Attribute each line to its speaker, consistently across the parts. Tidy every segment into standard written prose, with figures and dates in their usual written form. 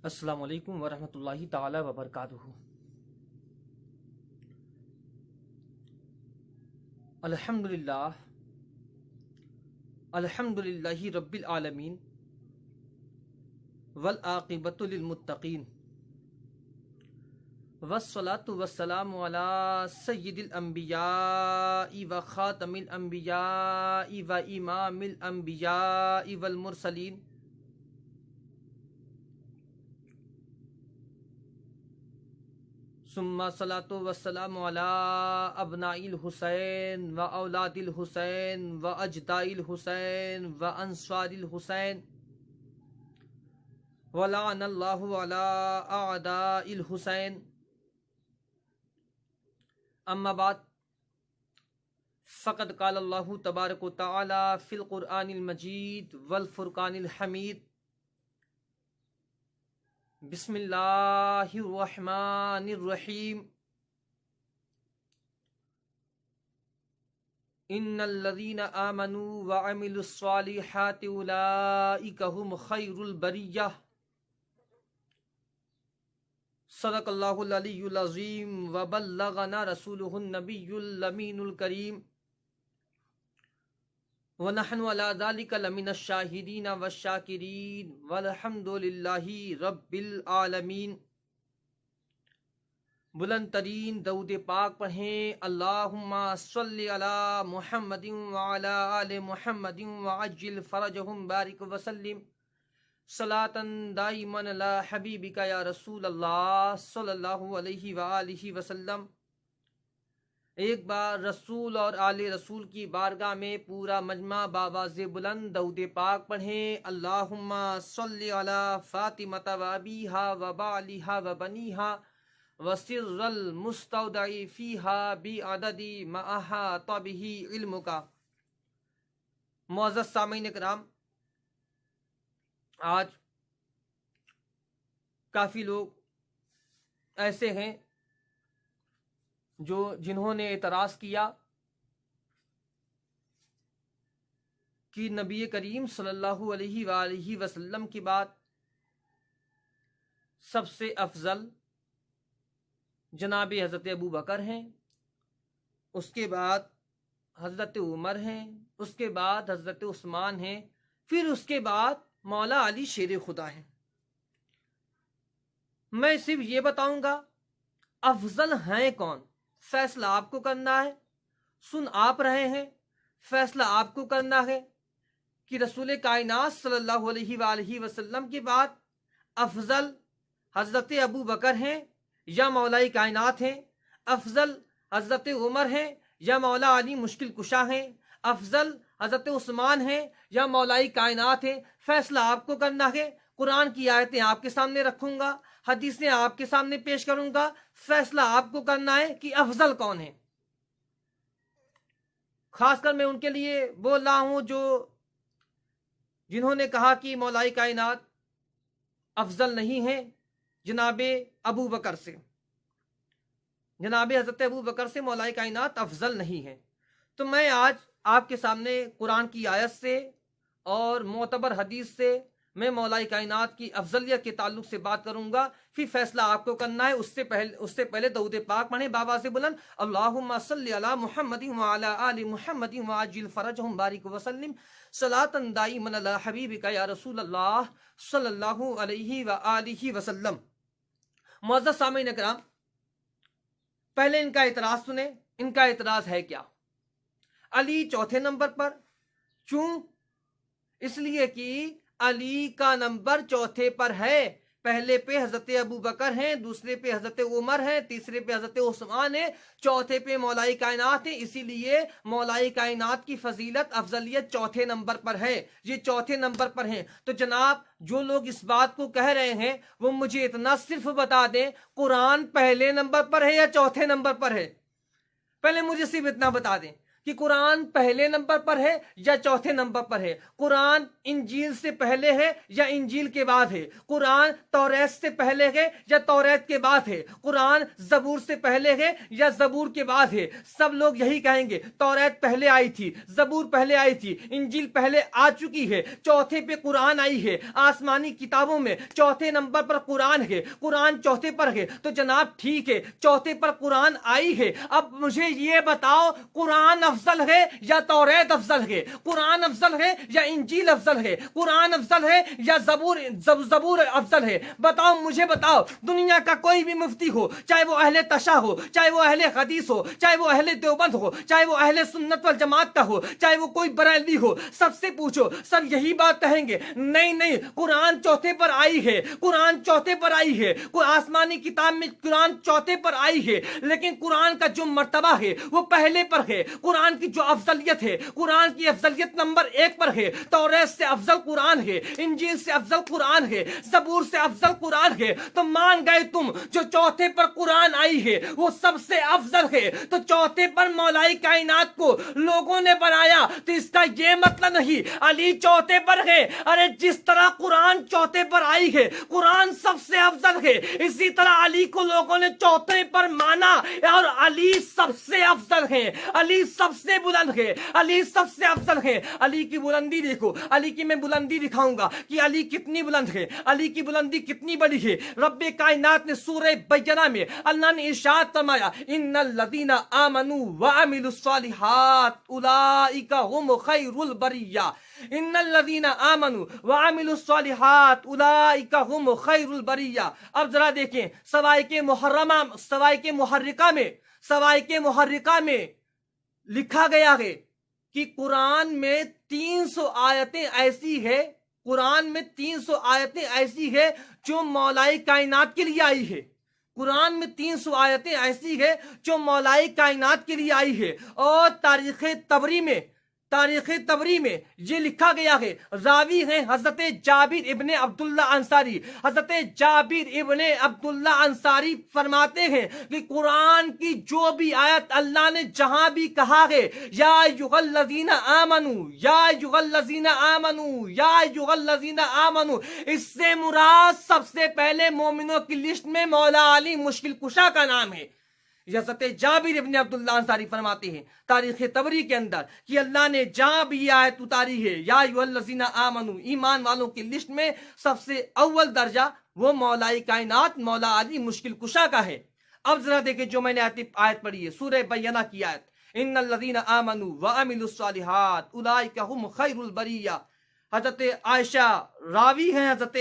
Speaker 1: السلام علیکم ورحمۃ اللہ تعالی وبرکاتہ۔ الحمد للہ رب العالمین والعاقبۃ للمتقین والصلاۃ والسلام علی سید الانبیاء و خاتم الانبیاء و امام الانبیاء والمرسلین ثم صلاۃ والسلام علی ابناء الحسین و اولاد الحسین و اجداء الحسین و انصار الحسین ولعن اللہ علی اعداء الحسین۔ اما بعد، فقد قال اللہ تبارک و تعالی فی القرآن المجید والفرقان الحمید، بسم اللہ الرحمن الرحیم، ان الذین آمنوا وعملوا الصالحات اولئک هم خیر البریہ۔ صدق اللہ العلی العظیم وبلغنا رسولہ النبی الامین الکریم، وَنَحْنُ عَلَى ذَلِكَ لَمِنَ الشَّاهِدِينَ وَالشَّاكِرِينَ وَالْحَمْدُ لِلَّهِ رَبِّ الْعَالَمِينَ۔ بلند ترین درود پاک پڑھیں، اللہم صلی علی محمد وعلی آل محمد وعجل فرجہم بارک وسلم صلاۃ دائما علی حبیبک یا رسول اللہ صلی اللہ علیہ وآلہ وسلم۔ ایک بار رسول اور آل رسول کی بارگاہ میں پورا مجمع باواز بلند درود پاک پڑھیں، اللہم صلی علی فاطمۃ و ابیہا و بالہا و بنیہا وسر المستودع فیہا بعدد ما احاط بہ علمک۔ معزز سامعین کرام، آج کافی لوگ ایسے ہیں جنہوں نے اعتراض کیا کہ نبی کریم صلی اللہ علیہ وآلہ وسلم کی بات سب سے افضل جناب حضرت ابو بکر ہیں، اس کے بعد حضرت عمر ہیں، اس کے بعد حضرت عثمان ہیں، پھر اس کے بعد مولا علی شیر خدا ہیں۔ میں صرف یہ بتاؤں گا افضل ہیں کون، فیصلہ آپ کو کرنا ہے۔ سن آپ رہے ہیں، فیصلہ آپ کو کرنا ہے کہ رسول کائنات صلی اللہ علیہ وآلہ وسلم کے بعد افضل حضرت ابو بکر ہیں یا مولا کائنات ہیں، افضل حضرت عمر ہیں یا مولا علی مشکل کشا ہیں، افضل حضرت عثمان ہیں یا مولا کائنات ہیں۔ فیصلہ آپ کو کرنا ہے۔ قرآن کی آیتیں آپ کے سامنے رکھوں گا، حدیثیں آپ کے سامنے پیش کروں گا، فیصلہ آپ کو کرنا ہے کہ افضل کون ہے۔ خاص کر میں ان کے لیے بول رہا ہوں جنہوں نے کہا کہ مولا کائنات افضل نہیں ہیں جناب ابو بکر سے، جناب حضرت ابو بکر سے مولا کائنات افضل نہیں ہے۔ تو میں آج آپ کے سامنے قرآن کی آیت سے اور معتبر حدیث سے میں مولا کائنات کی افضلیت کے تعلق سے بات کروں گا، پھر فیصلہ آپ کو کرنا ہے۔ اس سے پہلے درود پاک پڑھیں بابا سے بلند، اللہم صلی علی محمد وعلی آل محمد وعجل فرجہم بارک وسلم صلاۃ دائما علی حبیبک یا رسول اللہ صلی اللہ علیہ وآلہ وسلم۔ معزز سامعین کرام، پہلے ان کا اعتراض سنیں۔ ان کا اعتراض ہے کیا؟ علی چوتھے نمبر پر، کیوں؟ اس لیے کہ علی کا نمبر چوتھے پر ہے۔ پہلے پہ حضرت ابو بکر ہیں، دوسرے پہ حضرت عمر ہیں، تیسرے پہ حضرت عثمان ہیں، چوتھے پہ مولا کائنات ہیں۔ اسی لیے مولا کائنات کی فضیلت افضلیت چوتھے نمبر پر ہے، یہ چوتھے نمبر پر ہیں۔ تو جناب جو لوگ اس بات کو کہہ رہے ہیں وہ مجھے اتنا صرف بتا دیں، قرآن پہلے نمبر پر ہے یا چوتھے نمبر پر ہے؟ پہلے مجھے صرف اتنا بتا دیں کہ قرآن پہلے نمبر پر ہے یا چوتھے نمبر پر ہے، قرآن انجیل سے پہلے ہے یا انجیل کے بعد ہے، قرآن توریت سے پہلے ہے یا توریت کے بعد ہے، قرآن زبور سے پہلے ہے یا زبور کے بعد ہے۔ سب لوگ یہی کہیں گے توریت پہلے آئی تھی، زبور پہلے آئی تھی، انجیل پہلے آ چکی ہے، چوتھے پہ قرآن آئی ہے۔ آسمانی کتابوں میں چوتھے نمبر پر قرآن ہے، قرآن چوتھے پر ہے، تو جناب ٹھیک ہے چوتھے پر قرآن آئی ہے۔ اب مجھے یہ بتاؤ قرآن افضل ہے یا توریت افضل ہے؟ قرآن افضل ہے یا انجیل افضل ہے؟ قرآن افضل ہے یا زبور افضل ہے؟ بتاؤ مجھے، بتاؤ۔ دنیا کا کوئی بھی مفتی ہو، چاہے وہ اہل تشیع ہو، چاہے وہ اہل حدیث ہو، چاہے وہ اہل دیوبند ہو، چاہے وہ اہل سنت والجماعت کا ہو، چاہے وہ کوئی بریلوی ہو، سب سے پوچھو، سب یہی بات کہیں گے، نہیں نہیں قرآن چوتھے پر آئی ہے، قرآن چوتھے پر آئی ہے، کوئی آسمانی کتاب میں قرآن چوتھے پر آئی ہے، لیکن قرآن کا جو مرتبہ ہے وہ پہلے پر ہے۔ قرآن کی جو افضلیت ہے، قرآن کی افضلیت نمبر 1 پر ہے۔ توریت سے افضل قرآن ہے، انجیل سے افضل قرآن ہے، زبور سے افضل قرآن ہے۔ تو مان گئے تم جو چوتھے پر قرآن آئی ہے وہ سب سے افضل ہے، تو چوتھے پر مولا کائنات کو لوگوں نے بنایا، تو اس کا یہ مطلب نہیں علی چوتھے پر ہے۔ ارے جس طرح قرآن چوتھے پر آئی ہے، قرآن سب سے افضل ہے، اسی طرح علی کو لوگوں نے چوتھے پر مانا اور علی سب سے افضل ہے، علی سب سے بلند ہے، علی سب سے افضل ہے۔ علی کی بلندی دیکھو، علی کی میں بلندی دکھاؤں گا کہ علی کتنی بلند ہے، علی کی بلندی کتنی بڑی ہے۔ رب کائنات نے سورہ بینہ میں اللہ نے ارشاد فرمایا، ان الذین آمنوا وعملوا الصالحات اولئک هم خیر البریہ، ان الذین آمنوا وعملوا الصالحات اولئک هم خیر البریہ۔ اب ذرا دیکھیں سوائق محرکہ میں لکھا گیا ہے کہ قرآن میں 300 آیتیں ایسی ہے، قرآن میں 300 آیتیں ایسی ہے جو مولا کائنات کے لیے آئی ہے، قرآن میں 300 آیتیں ایسی ہے جو مولا کائنات کے لیے آئی ہے۔ اور تاریخ تبری میں یہ لکھا گیا ہے، راوی ہیں حضرت جابر ابن عبداللہ انصاری، حضرت جابر ابن عبداللہ انصاری فرماتے ہیں کہ قرآن کی جو بھی آیت اللہ نے جہاں بھی کہا ہے یا ایھا الذین آمنوا، یا ایھا الذین آمنوا، یا ایھا الذین آمنوا، اس سے مراد سب سے پہلے مومنوں کی لسٹ میں مولا علی مشکل کشا کا نام ہے۔ حضرت جابر ابن عبداللہ انصاری فرماتے ہیں تاریخ تبری کے اندر کہ اللہ نے جہاں بھی یہ آیت اتاری ہے یا ایھا الذین آمنوا، ایمان والوں کی لسٹ میں سب سے اول درجہ وہ مولا کائنات مولا علی مشکل کشا کا ہے۔ اب ذرا دیکھیں جو میں نے آیت پڑھی ہے سورہ بینہ کی آیت، ان الذین آمنوا وعملوا الصالحات اولئک هم خیر البریہ۔ حضرت عائشہ راوی ہیں، حضرت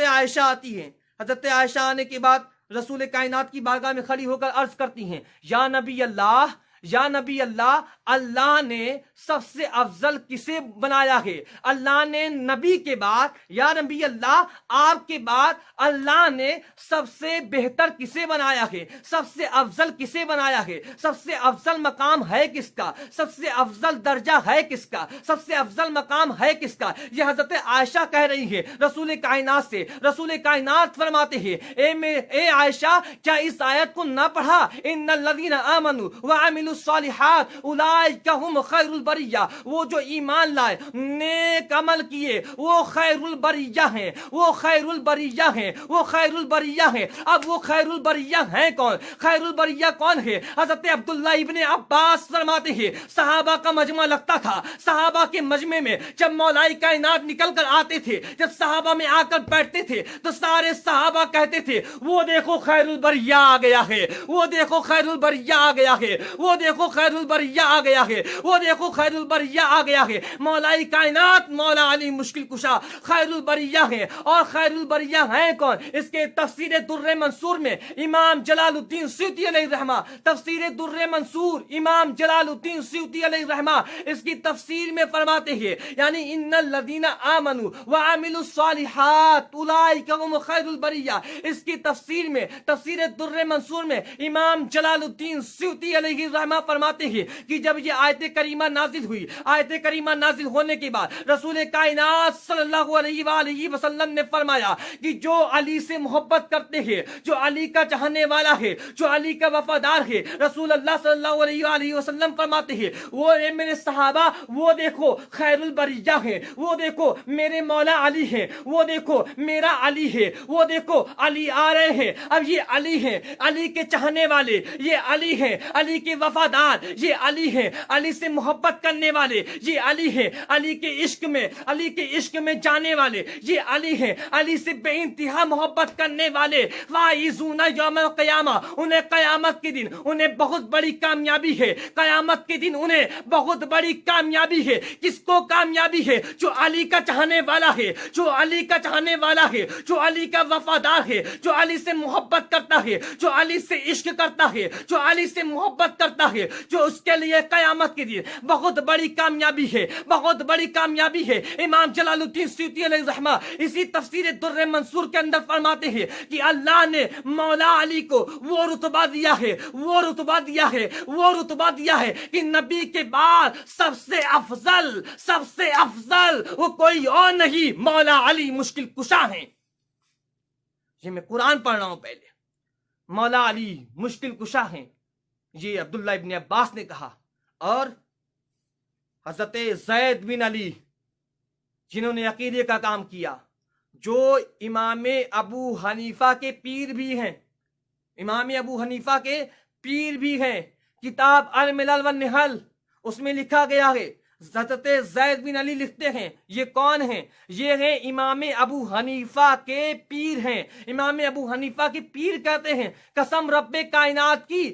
Speaker 1: عائشہ آتی ہیں، حضرت عائشہ آنے کے بعد رسول کائنات کی بارگاہ میں کھڑی ہو کر عرض کرتی ہیں، یا نبی اللہ، یا نبی اللہ، اللہ نے سب سے افضل کسے بنایا ہے؟ اللہ نے نبی کے بعد، یا نبی اللہ آپ کے بعد اللہ نے سب سے بہتر کسے بنایا ہے؟ سب سے افضل کسے بنایا ہے؟ سب سے افضل مقام ہے کس کا؟ سب سے افضل درجہ ہے کس کا؟ سب سے افضل مقام ہے کس کا؟ یہ حضرت عائشہ کہہ رہی ہے رسول کائنات سے۔ رسول کائنات فرماتے ہیں، اے عائشہ کیا اس آیت کو نہ پڑھا؟ ان الذین آمنوا وعملوا الصالحات اولئک هم خیر البریہ، وہ جو ایمان لائے نیک عمل کیے وہ خیر البریہ ہیں، وہ خیر البریہ ہیں، وہ خیر البریہ ہیں۔ اب وہ خیر البریہ ہیں کون؟ خیر البریہ کون ہے؟ حضرت عبداللہ ابن عباس فرماتے ہیں صحابہ کا مجمع لگتا تھا، صحابہ کے مجمع میں جب مولا کائنات نکل کر آتے تھے، جب صحابہ میں آ کر بیٹھتے تھے تو سارے صحابہ کہتے تھے وہ دیکھو خیر البریہ آ گیا ہے، وہ دیکھو خیر البریہ آ گیا ہے، وہ دیکھو خیر البریہ آ گیا ہے، وہ دیکھو خیر البریہ آ گیا ہے۔ مولا کائنات مولا علی مشکل کشا خیر البریہ ہے۔ اور خیر البریہ ہیں کون؟ اس کے تفسیر در منصور میں امام جلال الدین سیوطی علیہ الرحمہ، تفسیر در منصور امام جلال الدین سیوطی علیہ الرحمہ اس کی تفسیر میں فرماتے ہیں، یعنی ان الذین آمنوا وعملوا الصالحات اولئک هم خیر البریہ، اس کی تفسیر میں تفسیر در منصور میں امام جلال الدین سیوطی علیہ الرحمہ عنہما فرماتے ہیں کہ جب یہ آیت کریمہ نازل ہوئی، آیت کریمہ نازل ہونے کے بعد رسول کائنات صلی اللہ علیہ وآلہ وسلم نے فرمایا کہ جو علی سے محبت کرتے ہیں، جو علی کا چاہنے والا ہے، جو علی کا وفادار ہے، رسول اللہ صلی اللہ علیہ وآلہ وسلم فرماتے ہیں وہ اے میرے صحابہ، وہ دیکھو خیر البریہ ہے، وہ دیکھو میرے مولا علی ہے، وہ دیکھو میرا علی ہے، وہ دیکھو علی آ رہے ہیں۔ اب یہ علی ہیں، علی کے چاہنے والے، یہ علی ہیں، علی کے وفادار، یہ علی ہیں، علی سے محبت کرنے والے، یہ علی ہیں، علی کے عشق میں، علی کے عشق میں جانے والے، یہ علی ہیں، علی سے بے انتہا محبت کرنے والے۔ فائزون یوم القیامہ، انہیں قیامت کے دن انہیں بہت بڑی کامیابی ہے، قیامت کے دن انہیں بہت بڑی کامیابی ہے۔ کس کو کامیابی ہے؟ جو علی کا چاہنے والا ہے، جو علی کا چاہنے والا ہے، جو علی کا وفادار ہے، جو علی سے محبت کرتا ہے، جو علی سے عشق کرتا ہے، جو علی سے محبت کرتا ہے، جو اس کے لیے قیامت کے دن بہت بڑی کامیابی ہے، بہت بڑی کامیابی ہے۔ امام جلال الدین سیوطی علیہ الرحمہ اسی تفسیر در منصور کے اندر فرماتے ہیں کہ اللہ نے مولا علی کو وہ رتبہ دیا ہے، وہ رتبہ دیا ہے، وہ رتبہ دیا ہے کہ نبی کے بعد سب سے افضل، سب سے افضل وہ کوئی اور نہیں، مولا علی مشکل کشا ہیں۔ یہ میں قرآن پڑھ رہا ہوں پہلے، مولا علی مشکل کشا ہیں، یہ عبداللہ ابن عباس نے کہا۔ اور حضرت زید بن علی جنہوں نے عقیدے کا کام کیا، جو امام ابو حنیفہ کے پیر بھی ہیں، امام ابو حنیفہ کے پیر بھی ہیں، کتاب الملل والنحل اس میں لکھا گیا ہے، حضرت زید بن علی لکھتے ہیں یہ کون ہیں؟ یہ ہیں امام ابو حنیفہ کے پیر ہیں۔ امام ابو حنیفہ کے پیر کہتے ہیں قسم رب کائنات کی،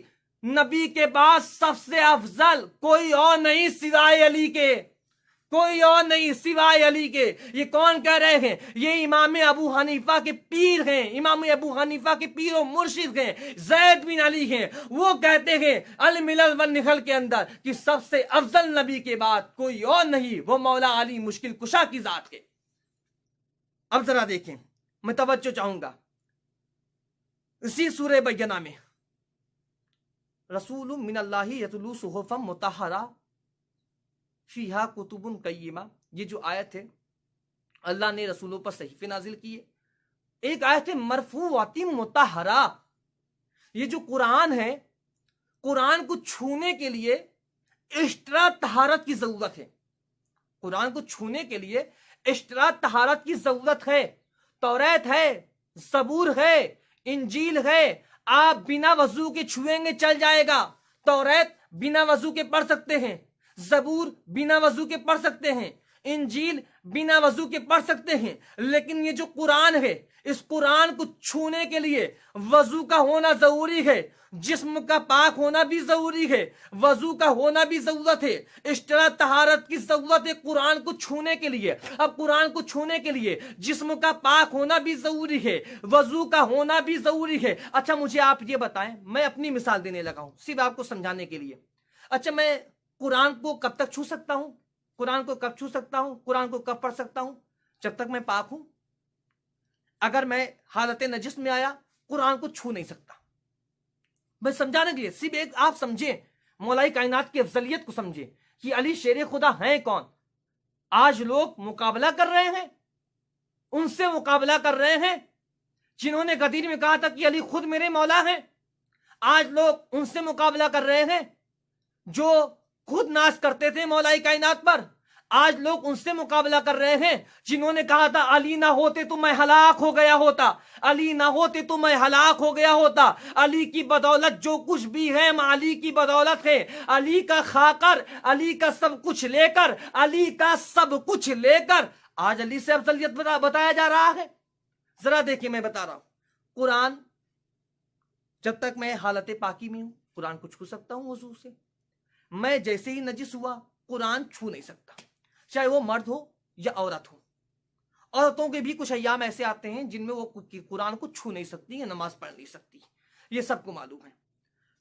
Speaker 1: نبی کے بعد سب سے افضل کوئی اور نہیں سوائے علی کے، کوئی اور نہیں سوائے علی کے۔ یہ کون کہہ رہے ہیں؟ یہ امام ابو حنیفہ کے پیر ہیں، امام ابو حنیفہ کے پیر و مرشد ہیں، زید بن علی ہیں۔ وہ کہتے ہیں الملل والنحل کے اندر کہ سب سے افضل نبی کے بعد کوئی اور نہیں، وہ مولا علی مشکل کشا کی ذات ہے۔ اب ذرا دیکھیں، میں توجہ چاہوں گا، اسی سورہ بینہ میں رسول من اللہ یتلو صحفا مطہرہ فیہا کتب قیمہ، یہ جو آیت ہے اللہ نے رسولوں پر صحیفے نازل کیے۔ ایک آیت ہے مرفوعات مطہرہ، یہ جو قرآن ہے، قرآن کو چھونے کے لیے اشترا طہارت کی ضرورت ہے، قرآن کو چھونے کے لیے اشترا طہارت کی ضرورت ہے۔ توریت ہے، زبور ہے، انجیل ہے، آپ بنا وضو کے چھوئیں گے چل جائے گا۔ توریت بنا وضو کے پڑھ سکتے ہیں، زبور بنا وضو کے پڑھ سکتے ہیں، انجیل بنا وضو کے پڑھ سکتے ہیں، لیکن یہ جو قرآن ہے، اس قرآن کو چھونے کے لیے وضو کا ہونا ضروری ہے، جسم کا پاک ہونا بھی ضروری ہے، وضو کا ہونا بھی ضرورت ہے، اشترا طہارت کی ضرورت ہے قرآن کو چھونے کے لیے۔ اب قرآن کو چھونے کے لیے جسم کا پاک ہونا بھی ضروری ہے، وضو کا ہونا بھی ضروری ہے۔ اچھا مجھے آپ یہ بتائیں، میں اپنی مثال دینے لگا ہوں صرف آپ کو سمجھانے کے لیے۔ اچھا میں قرآن کو کب تک چھو سکتا ہوں؟ قرآن کو کب چھو سکتا ہوں؟ قرآن کو کب پڑھ سکتا ہوں؟ جب تک میں پاک ہوں۔ اگر میں حالت نجس میں آیا قرآن کو چھو نہیں سکتا۔ میں سمجھانے کے لیے صرف ایک آپ سمجھیں، مولا کائنات کی افضلیت کو سمجھیں کہ علی شیر خدا ہیں کون۔ آج لوگ مقابلہ کر رہے ہیں، ان سے مقابلہ کر رہے ہیں جنہوں نے غدیر میں کہا تھا کہ علی خود میرے مولا ہیں۔ آج لوگ ان سے مقابلہ کر رہے ہیں جو خود ناز کرتے تھے مولا کائنات پر۔ آج لوگ ان سے مقابلہ کر رہے ہیں جنہوں نے کہا تھا علی نہ ہوتے تو میں ہلاک ہو گیا ہوتا، علی نہ ہوتے تو میں ہلاک ہو گیا ہوتا۔ علی کی بدولت جو کچھ بھی ہے علی کی بدولت ہے، علی کا کھا کر، علی کا سب کچھ لے کر، علی کا سب کچھ لے کر آج علی سے افضلیت بتایا جا رہا ہے۔ ذرا دیکھیں، میں بتا رہا ہوں، قرآن جب تک میں حالت پاکی میں ہوں قرآن کو چھو سکتا ہوں وضو سے، میں جیسے ہی نجس ہوا قرآن چھو نہیں سکتا، چاہے وہ مرد ہو یا عورت ہو۔ عورتوں کے بھی کچھ ایام ایسے آتے ہیں جن میں وہ قرآن کو چھو نہیں سکتی یا نماز پڑھ نہیں سکتی، یہ سب کو معلوم ہے۔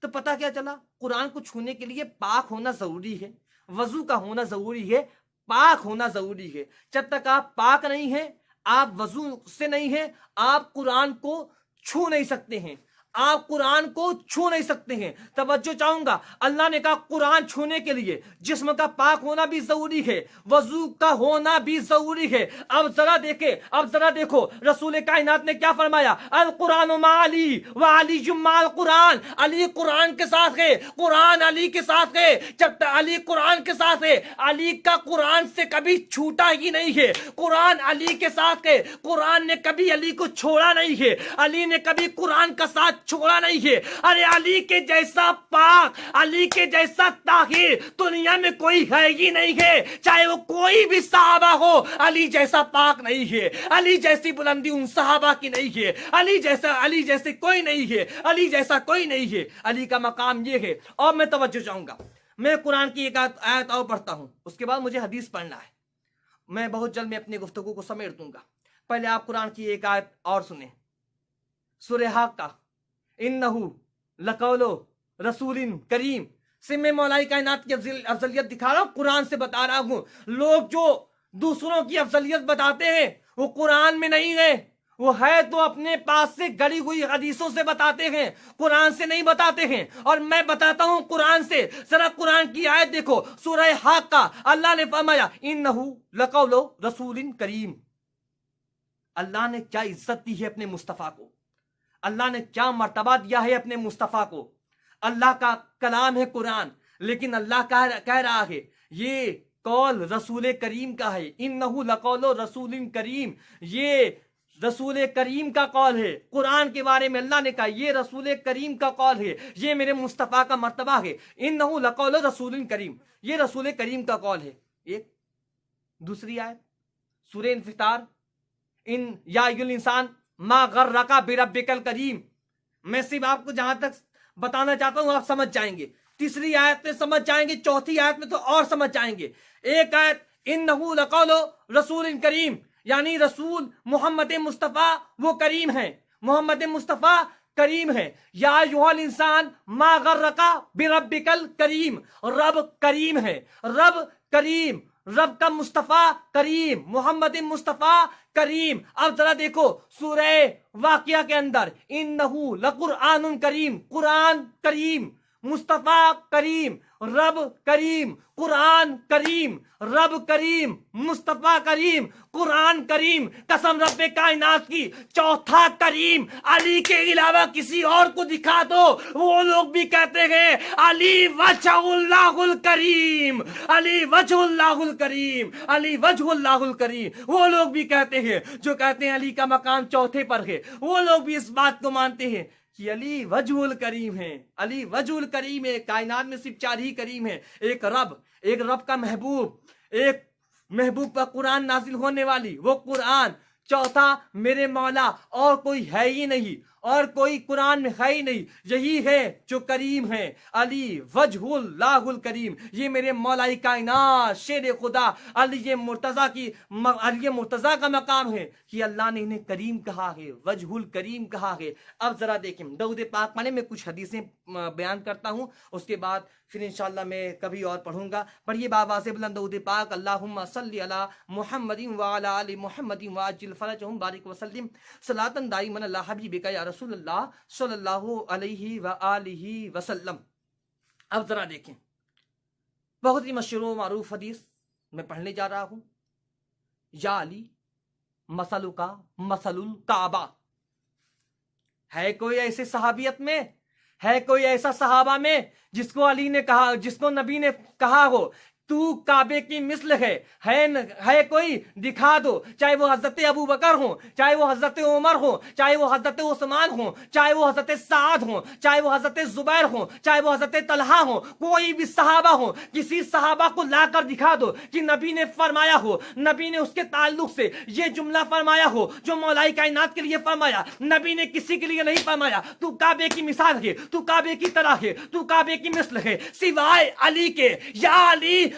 Speaker 1: تو پتہ کیا چلا، قرآن کو چھونے کے لیے پاک ہونا ضروری ہے، وضو کا ہونا ضروری ہے، پاک ہونا ضروری ہے۔ جب تک آپ پاک نہیں ہیں، آپ وضو سے نہیں ہیں، آپ قرآن کو چھو نہیں سکتے ہیں۔ آپ قرآن کو چھو نہیں سکتے ہیں. توجہ چاہوں گا, اللہ نے کہا قرآن چھونے کے لیے جسم کا پاک ہونا بھی ضروری ہے, وضو کا ہونا بھی ضروری ہے. اب ذرا دیکھو رسول کائنات نے کیا فرمایا, القرآن مع علی وعلی مع القرآن. علی قرآن کے ساتھ ہے, قرآن علی کے ساتھ ہے. جب علی قرآن کے ساتھ ہے, علی کا قرآن سے کبھی چھوٹا ہی نہیں ہے. قرآن علی کے ساتھ ہے, قرآن نے کبھی علی کو چھوڑا نہیں ہے, علی نے کبھی قرآن کا ساتھ چھوڑا نہیں ہے. ارے علی کے جیسا پاک, علی کے جیسا طاہر دنیا میں کوئی ہے ہی نہیں ہے, چاہے وہ کوئی بھی صحابہ ہو. علی جیسا پاک نہیں ہے, علی جیسی بلندی ان صحابہ کی نہیں ہے, علی جیسے کوئی نہیں ہے, علی جیسا کوئی نہیں ہے. علی کا مقام یہ ہے. اور میں توجہ چاہوں گا, میں قرآن کی ایک آیت اور پڑھتا ہوں, اس کے بعد مجھے حدیث پڑھنا ہے. میں بہت جلد میں اپنی گفتگو کو سمیٹ دوں گا. پہلے آپ قرآن کی ایک آیت اور سنیں, سورہ حاقہ, انہو لقول رسول کریم. سے میں مولا کائنات کی افضلیت دکھا رہا ہوں, قرآن سے بتا رہا ہوں. لوگ جو دوسروں کی افضلیت بتاتے ہیں وہ قرآن میں نہیں ہے, وہ ہے تو اپنے پاس سے گڑی ہوئی حدیثوں سے بتاتے ہیں, قرآن سے نہیں بتاتے ہیں. اور میں بتاتا ہوں قرآن سے. ذرا قرآن کی آیت دیکھو, سورہ حاقہ, اللہ نے فرمایا انہو لقول رسول کریم. اللہ نے کیا عزت دی ہے اپنے مصطفیٰ کو, اللہ نے کیا مرتبہ دیا ہے اپنے مصطفیٰ کو. اللہ کا کلام ہے قرآن, لیکن اللہ کہہ رہا ہے یہ قول رسول کریم کا ہے. انہو لقول رسول کریم, یہ رسول کریم کا قول ہے. قرآن کے بارے میں اللہ نے کہا یہ رسول کریم کا قول ہے, یہ میرے مصطفیٰ کا مرتبہ ہے. انہو لقول رسول کریم, یہ رسول کریم کا قول ہے. ایک دوسری آیت سورہ انفطار, ان یا الانسان ما غرک بربک الکریم. میں صرف آپ کو جہاں تک بتانا چاہتا ہوں آپ سمجھ جائیں گے, تیسری آیت میں سمجھ جائیں گے, چوتھی آیت میں تو اور سمجھ جائیں گے. ایک آیت انہو لقول رسول کریم, یعنی رسول محمد مصطفیٰ وہ کریم ہیں, محمد مصطفیٰ کریم ہے. یا ایھا الانسان ما غرک بربک الکریم, رب کریم ہے, رب کریم, رب کا مصطفیٰ کریم, محمد مصطفیٰ کریم. اب ذرا دیکھو سورہ واقعہ کے اندر انہو لقرآن کریم, قرآن کریم, مصطفیٰ کریم, رب کریم, قرآن کریم, رب کریم, مصطفیٰ کریم, قرآن کریم. قسم رب کائنات کی, چوتھا کریم علی کے علاوہ کسی اور کو دکھا دو وہ لوگ بھی کہتے ہیں علی وجہ اللہ الکریم, علی وجہ اللہ الکریم, علی وجہ اللہ الکریم. وہ لوگ بھی کہتے ہیں جو کہتے ہیں علی کا مقام چوتھے پر ہے, وہ لوگ بھی اس بات کو مانتے ہیں کہ علی وجہ الکریم ہے, علی وجہ الکریم ہے. کائنات میں صرف چار ہی کریم ہے, ایک رب کا محبوب, ایک محبوب کا قرآن نازل ہونے والی وہ قرآن, چوتھا میرے مولا, اور کوئی ہے ہی نہیں, اور کوئی قرآن میں ہے ہی نہیں, یہی ہے جو کریم ہے. علی وجہ اللہ الکریم, یہ میرے مولا کائنات شیر خدا علی مرتضیٰ کا مقام ہے کہ اللہ نے انہیں کریم کہا ہے, وجہ الکریم کہا ہے. اب ذرا دیکھیں درود پاک پڑھنے میں کچھ حدیثیں بیان کرتا ہوں, اس کے بعد پھر انشاءاللہ میں کبھی اور پڑھوں گا. پڑھیے بابا سے بلند درود پاک. اللہم صلی علی محمد وعلی آل محمد وعجل فرجہم بارک وسلم صلاۃ دائما علی حبیبک یا رسول اللہ صلی اللہ علیہ وآلہ وسلم. اب ذرا دیکھیں, بہت ہی مشہور و معروف حدیث میں پڑھنے جا رہا ہوں. یا علی مثلک مثل الکعبہ. ہے کوئی ایسے صحابیت میں, ہے کوئی ایسا صحابہ میں جس کو علی نے کہا, جس کو نبی نے کہا ہو تو کعبے کی مثل ہے کوئی دکھا دو, چاہے وہ حضرت ابو بکر ہوں, چاہے وہ حضرت عمر ہوں, چاہے وہ حضرت عثمان ہوں, چاہے وہ حضرت سعد ہوں, چاہے وہ حضرت زبیر ہوں, چاہے وہ حضرت طلحہ ہوں, کوئی بھی صحابہ ہوں, کسی صحابہ کو لا کر دکھا دو کہ نبی نے فرمایا ہو, نبی نے اس کے تعلق سے یہ جملہ فرمایا ہو جو مولا کائنات کے لیے فرمایا, نبی نے کسی کے لیے نہیں فرمایا. تو کعبے کی مثال ہے, تو کعبے کی طرح ہے, تو کعبے کی مثل ہے, سوائے علی کے. یا علی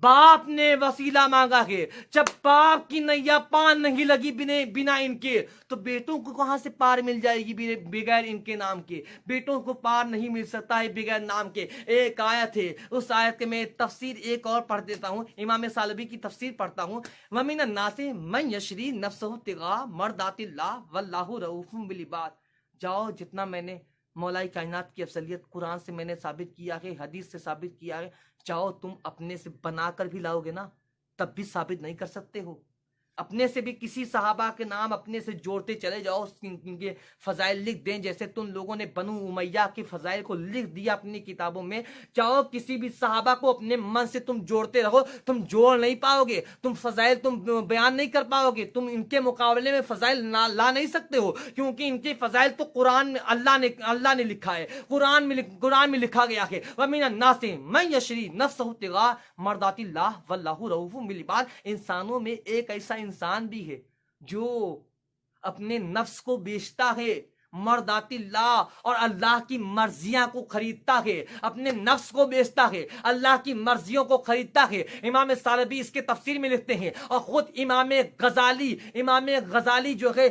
Speaker 1: باپ نے وسیلہ مانگا ہے، جب باپ کی نیا پار نہیں لگی بنا ان کے، تو بیٹوں کو کہاں سے پار مل جائے گی بغیر ان کے نام کے؟ بیٹوں کو پار نہیں مل سکتا ہے بغیر نام کے۔ ایک آیت ہے، اس آیت کے میں تفسیر ایک اور پڑھ دیتا ہوں، امام سالبی کی تفسیر پڑھتا ہوں۔ وَمِنَ النَّاسِ مَن يَشْرِي نَفْسَهُ ابْتِغَاءَ مَرْضَاتِ اللَّهِ وَاللَّهُ رَءُوفٌ بِالْعِبَادِ۔ جاؤ، جتنا میں نے مولا کائنات کی افضلیت قرآن سے میں نے ثابت کیا ہے، حدیث سے ثابت کیا ہے، جاؤ تم اپنے سے بنا کر بھی لاؤ گے نا، تب بھی ثابت نہیں کر سکتے ہو۔ اپنے سے بھی کسی صحابہ کے نام اپنے سے جوڑتے چلے جاؤ، ان کے فضائل لکھ دیں، جیسے تم لوگوں نے بنو امیہ کے فضائل کو لکھ دیا اپنی کتابوں میں۔ چاہو کسی بھی صحابہ کو اپنے من سے تم جوڑتے رہو، تم جوڑ نہیں پاؤ گے، تم فضائل تم بیان نہیں کر پاؤ گے، تم ان کے مقابلے میں فضائل لا نہیں سکتے ہو، کیونکہ ان کے فضائل تو قرآن میں اللہ نے لکھا ہے، قرآن میں لکھا گیا ہے۔ وَمِنَ النَّاسِ مَن يَشْرِي نَفْسَهُ ابْتِغَاءَ مَرْضَاتِ اللَّهِ وَاللَّهُ رَءُوفٌ بِالْعِبَادِ۔ انسانوں میں ایک ایسا انسان بھی ہے جو اپنے نفس کو بیچتا ہے، مرضات اللہ، اور اللہ کی مرضیاں کو خریدتا ہے، اپنے نفس کو بیچتا ہے، اللہ کی مرضیوں کو خریدتا ہے۔ امام سالبی اس کے تفسیر میں لکھتے ہیں، اور خود امام غزالی جو ہے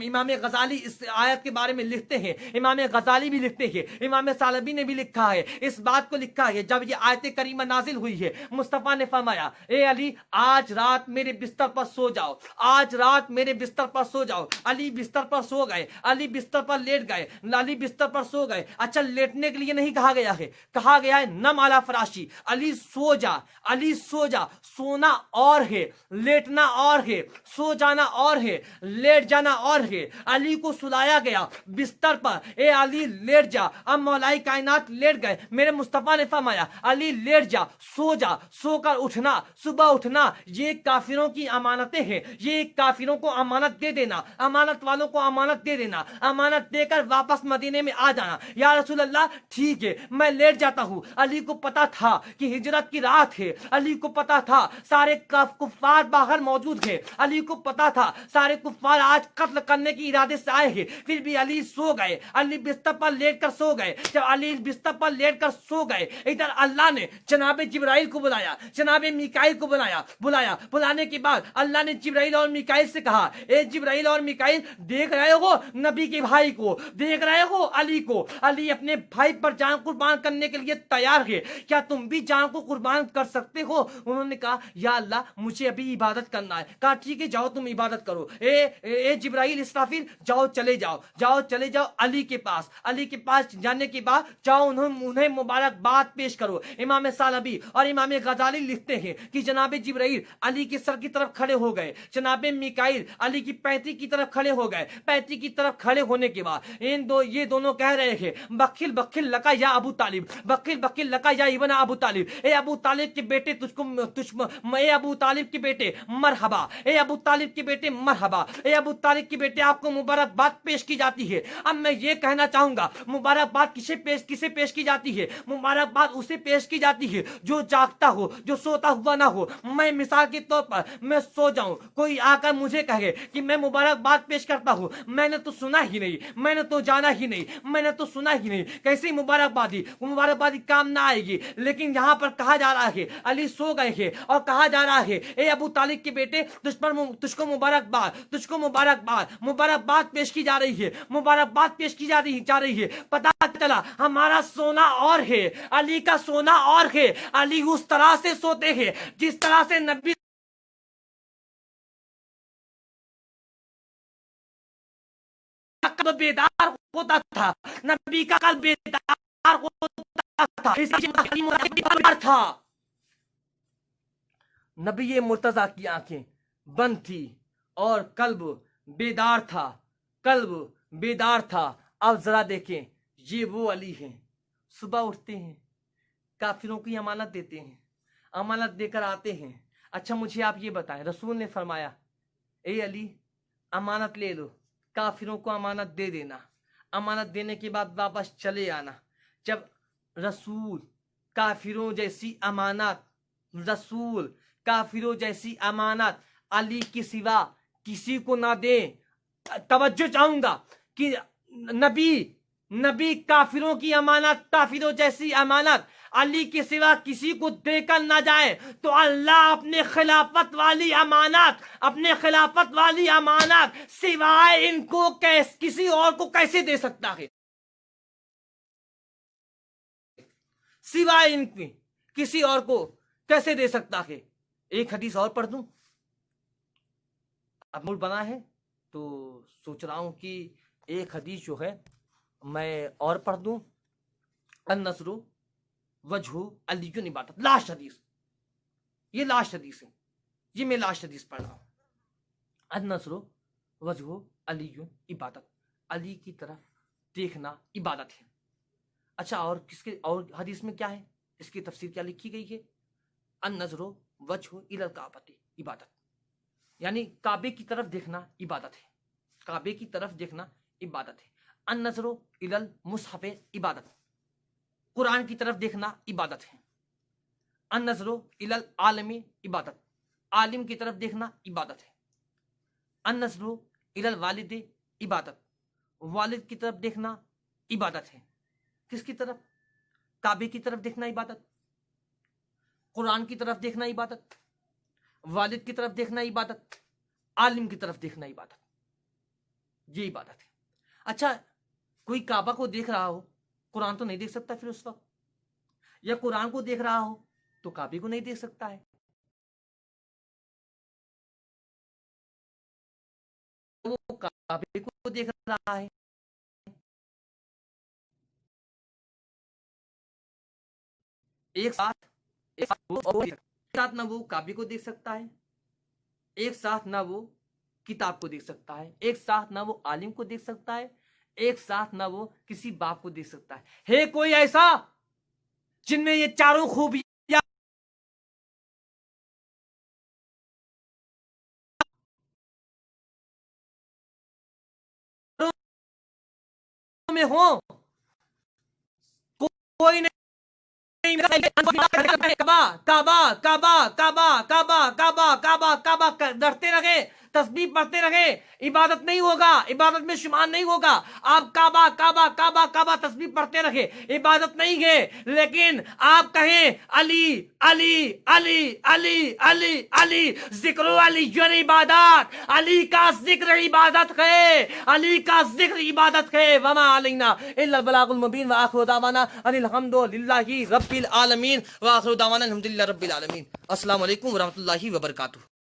Speaker 1: امام غزالی اس آیت کے بارے میں لکھتے ہیں، امام غزالی بھی لکھتے ہیں، امام سالبی نے بھی لکھا ہے، اس بات کو لکھا ہے جب یہ آیت کریمہ نازل ہوئی ہے، مصطفیٰ نے فرمایا، اے علی آج رات میرے بستر پر سو جاؤ، آج رات میرے بستر پر سو جاؤ۔ علی بستر پر سو گئے، علی بستر پر لیٹ گئے، علی بستر پر سو گئے۔ اچھا، لیٹنے کے لیے نہیں کہا گیا ہے، کہا گیا ہے نم علی فراشی، علی سو جا، علی سو جا۔ سونا اور ہے، لیٹنا اور ہے، سو جانا اور ہے، لیٹ جانا اور ہے۔ علی کو سلایا گیا بستر پر، اے علی لیٹ جا۔ اب مولا کائنات لیٹ گئے، میرے مصطفیٰ نے فرمایا علی لیٹ جا، سو جا، سو کر اٹھنا، صبح اٹھنا۔ یہ کافروں کی امانتیں ہیں، یہ کافروں کو امانت دے دینا، امانت والوں کو امانت دے دینا، امانت دے کر واپس مدینے میں آ جانا۔ یا رسول اللہ ٹھیک ہے میں لیٹ جاتا ہوں۔ علی کو پتا تھا کہ ہجرت کی رات ہے، علی کو پتا تھا سارے کفار باہر موجود ہیں، علی کو پتا تھا سارے کفار آج قتل کرنے کے ارادے سے آئے ہیں، پھر بھی علی سو گئے، علی بستر پر لیٹ کر سو گئے۔ جب علی بستر پر لیٹ کر سو گئے، ادھر اللہ نے جناب جبرائیل کو بلایا، جناب میکائیل کو بلانے کے بعد اللہ نے جبرائیل اور میکائیل سے کہا، اے جبرائیل اور میکائیل دیکھ رہے ہو نبی کے بھائی کو، دیکھ رہے ہو علی کو، علی اپنے بھائی پر جان قربان کرنے کے لیے تیار ہے، کیا تم بھی جان کو قربان کر سکتے ہو؟ انہوں نے کہا یا اللہ مجھے ابھی عبادت کرنا ہے۔ کہا ٹھیک ہے جاؤ تم عبادت کرو، اے جبرائیل اسرافیل جاؤ چلے جاؤ علی کے پاس جانے کے بعد جاؤ انہیں مبارکباد پیش کرو۔ امام سالبی اور امام غزالی لکھتے ہیں کہ جناب جبرائیل علی کے سر کی طرف کھڑے ہو گئے، جناب میکائیل علی کی پیٹھی کی طرف کھڑے ہو گئے، پیٹھی کی طرف کھڑے ہونے کے بعد یہ دونوں کہہ رہے ہیں بخل بخل لکا یا ابو طالب، بخل بخل لکا یا ابن ابو طالب، اے ابو طالب کے بیٹے اے ابو طالب کے بیٹے مرحبا، اے ابو طالب کے بیٹے مرحبا، اے ابو طالب کے بیٹے آپ کو مبارکباد پیش کی جاتی ہے۔ اب میں یہ کہنا چاہوں گا مبارکباد کسے پیش کی جاتی ہے؟ مبارکباد اسے پیش کی جاتی ہے جو جاگتا ہو، جو سوتا ہوا نہ ہو۔ میں مثال کے طور پر میں سو جاؤں، کوئی آ کر مجھے کہے کہ میں مبارکباد پیش کرتا ہوں، میں نے تو سنا ہی نہیں، میں نے تو جانا ہی نہیں، میں نے تو سنا ہی نہیں، کیسی مبارکبادی کام نہ آئے گی۔ لیکن یہاں پر کہا جا رہا ہے علی سو گئے ہیں اور کہا جا رہا ہے اے ابو طالب کے بیٹے تجھ کو مبارکباد پیش کی جا رہی ہے، مبارکباد پیش کی جا رہی ہے۔ پتہ چلا ہمارا سونا اور ہے، علی کا سونا اور ہے۔ علی اس طرح سے سوتے ہیں جس طرح سے نبی بیدار ہوتا تھا، نبی کا قلب بیدار ہوتا تھا۔ نبی مرتضیٰ کی آنکھیں بند تھی اور قلب بیدار تھا۔ اب ذرا دیکھیں یہ وہ علی ہیں، صبح اٹھتے ہیں، کافروں کی امانت دیتے ہیں، امانت دے کر آتے ہیں۔ اچھا مجھے آپ یہ بتائیں، رسول نے فرمایا اے علی امانت لے لو، کافروں کو امانت دے دینا، امانت دینے کے بعد واپس چلے آنا۔ جب رسول کافروں جیسی امانت علی کے سوا کسی کو نہ دے، توجہ چاہوں گا کہ نبی کافروں کی امانت، کافروں جیسی امانت علی کے سوا کسی کو دے کر نہ جائے تو اللہ اپنے خلافت والی امانات سوائے ان کو کسی اور کو کیسے دے سکتا ہے؟ سوائے ان کے کسی اور کو کیسے دے سکتا ہے؟ ایک حدیث اور پڑھ دوں، اب موڈ بنا ہے تو سوچ رہا ہوں کہ ایک حدیث جو ہے میں اور پڑھ دوں. النصر وجہ علی عبادت، لاسٹ حدیث، یہ لاسٹ حدیث ہے، یہ میں لاسٹ حدیث پڑھ رہا ہوں. النصر وجہ علی عبادت، علی کی طرف دیکھنا عبادت ہے. اچھا، اور کس کے اور حدیث میں کیا ہے، اس کی تفسیر کیا لکھی گئی ہے؟ النظر وجہ الی الکعبۃ عبادت، یعنی کعبے کی طرف دیکھنا عبادت ہے. کعبے کی طرف دیکھنا عبادت ہے. النظر الی المصحف عبادت، قرآن کی طرف دیکھنا عبادت ہے. النظر الی العالم عبادت، عالم کی طرف دیکھنا عبادت ہے. النظر الی الوالد عبادت، والد کی طرف دیکھنا عبادت ہے. کس کی طرف؟ کعبے کی طرف دیکھنا عبادت، قرآن کی طرف دیکھنا عبادت، والد کی طرف دیکھنا عبادت، عالم کی طرف دیکھنا عبادت، یہ عبادت ہے. اچھا، کوئی کعبہ کو دیکھ رہا ہو، قرآن تو نہیں دیکھ سکتا پھر اس وقت، یا قرآن کو دیکھ رہا ہو تو کعبے کو نہیں دیکھ سکتا ہے. وہ کعبے کو دیکھ رہا ہے، ایک ساتھ نہ وہ کعبے کو دیکھ سکتا ہے، ایک ساتھ نہ وہ کتاب کو دیکھ سکتا ہے، ایک ساتھ نہ وہ عالم کو دیکھ سکتا ہے، ایک ساتھ نہ وہ کسی باپ کو دیکھ سکتا ہے. کوئی ایسا جن میں یہ چاروں خوبیاں میں ہوں؟ کوئی نہیں. کعبہ ڈرتے رہے، تسبیح پڑھتے رہے، عبادت نہیں ہوگا، عبادت میں شمار نہیں ہوگا. آپ کعبہ تسبیح پڑھتے رہے، عبادت نہیں ہے. لیکن آپ کہیں علی علی علی علی علی علی، ذکر علی عبادت، علی کا ذکر عبادت ہے، علی کا ذکر عبادت ہے. وما علینا الا البلاغ المبین. وآخر دعوانا ان الحمد للہ رب العالمین. وآخر دعوانا الحمد للہ رب العالمین. السلام علیکم ورحمۃ اللہ وبرکاتہ.